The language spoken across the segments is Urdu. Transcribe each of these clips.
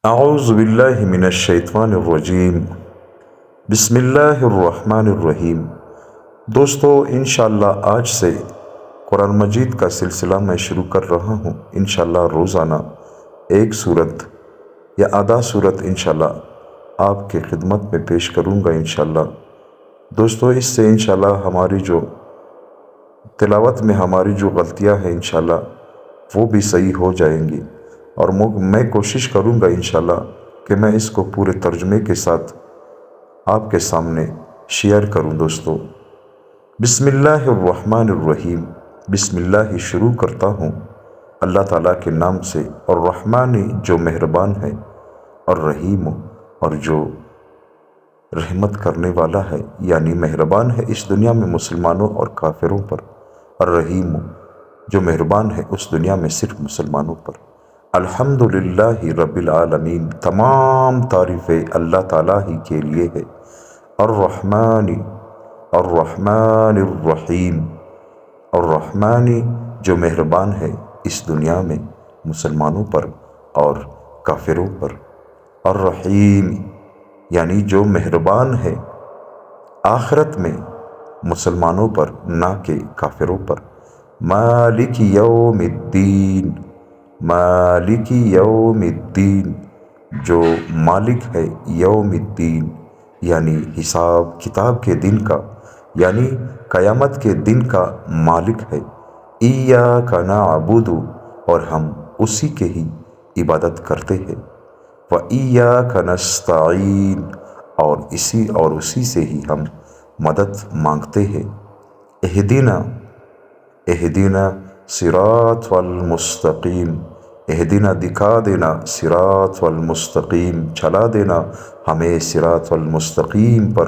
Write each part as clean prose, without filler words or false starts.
اعوذ باللہ من الشیطان الرجیم، بسم اللہ الرحمن الرحیم۔ دوستو، انشاءاللہ آج سے قرآن مجید کا سلسلہ میں شروع کر رہا ہوں۔ انشاءاللہ روزانہ ایک سورت یا آدھا سورت انشاءاللہ آپ کے خدمت میں پیش کروں گا انشاءاللہ۔ دوستو، اس سے انشاءاللہ ہماری جو تلاوت میں ہماری جو غلطیاں ہیں انشاءاللہ وہ بھی صحیح ہو جائیں گی، اور میں کوشش کروں گا انشاءاللہ کہ میں اس کو پورے ترجمے کے ساتھ آپ کے سامنے شیئر کروں۔ دوستو، بسم اللہ الرحمن الرحیم، بسم اللہ ہی شروع کرتا ہوں اللہ تعالیٰ کے نام سے، اور رحمانی جو مہربان ہے، اور رحیم اور جو رحمت کرنے والا ہے، یعنی مہربان ہے اس دنیا میں مسلمانوں اور کافروں پر، اور رحیم جو مہربان ہے اس دنیا میں صرف مسلمانوں پر۔ الحمدللہ رب العالمین، تمام تعریفیں اللہ تعالیٰ ہی کے لیے ہے۔ الرحمن الرحیم، الرحمانی جو مہربان ہے اس دنیا میں مسلمانوں پر اور کافروں پر، الرحیم یعنی جو مہربان ہے آخرت میں مسلمانوں پر نہ کہ کافروں پر۔ مالک یوم الدین، مالک یوم الدین جو مالک ہے یوم الدین یعنی حساب کتاب کے دن کا، یعنی قیامت کے دن کا مالک ہے۔ ایاک نعبد، اور ہم اسی کے ہی عبادت کرتے ہیں۔ وَإِيَّاكَ نَسْتَعِينُ، اور اسی سے ہی ہم مدد مانگتے ہیں۔ اہدنا، اہدنا صراط المستقیم، اہدنا دکھا دینا، صراط المستقیم چلا دینا ہمیں صراط المستقیم پر،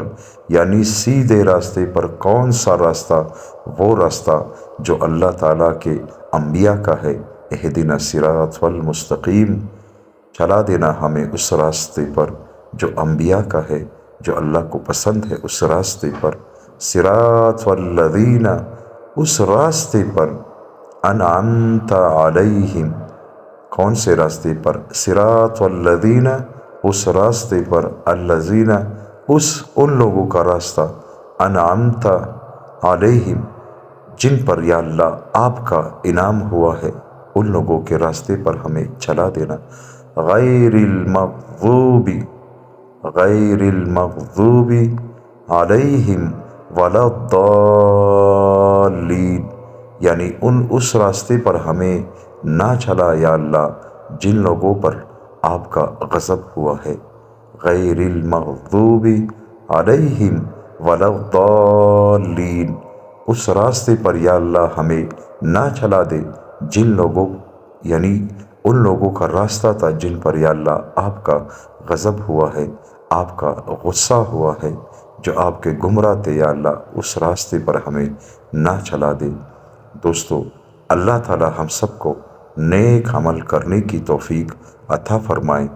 یعنی سیدھے راستے پر۔ کون سا راستہ؟ وہ راستہ جو اللہ تعالیٰ کے انبیاء کا ہے۔ اہدنا صراط المستقیم، چلا دینا ہمیں اس راستے پر جو انبیاء کا ہے، جو اللہ کو پسند ہے، اس راستے پر۔ صراط الذین، اس راستے پر۔ انعمت علیہم، کون سے راستے پر؟ صراط الذین، اس راستے پر۔ الذین، ان لوگوں کا راستہ۔ انعمت علیہم، جن پر یا اللہ آپ کا انعام ہوا ہے، ان لوگوں کے راستے پر ہمیں چلا دینا۔ غیر المغضوب، غیر المغضوب علیہم ولا الضالین، یعنی اس راستے پر ہمیں نہ چلا یا اللہ جن لوگوں پر آپ کا غضب ہوا ہے۔ غیر المغضوب علیہم ولا الضالین، اس راستے پر یا اللہ ہمیں نہ چلا دے جن لوگوں، یعنی ان لوگوں کا راستہ تھا جن پر یا اللہ آپ کا غضب ہوا ہے، آپ کا غصہ ہوا ہے، جو آپ کے گمراہ تھے، یا اللہ اس راستے پر ہمیں نہ چلا دے۔ دوستو، اللہ تعالی ہم سب کو نیک عمل کرنے کی توفیق عطا فرمائے۔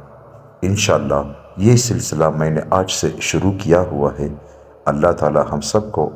انشاءاللہ یہ سلسلہ میں نے آج سے شروع کیا ہوا ہے۔ اللہ تعالی ہم سب کو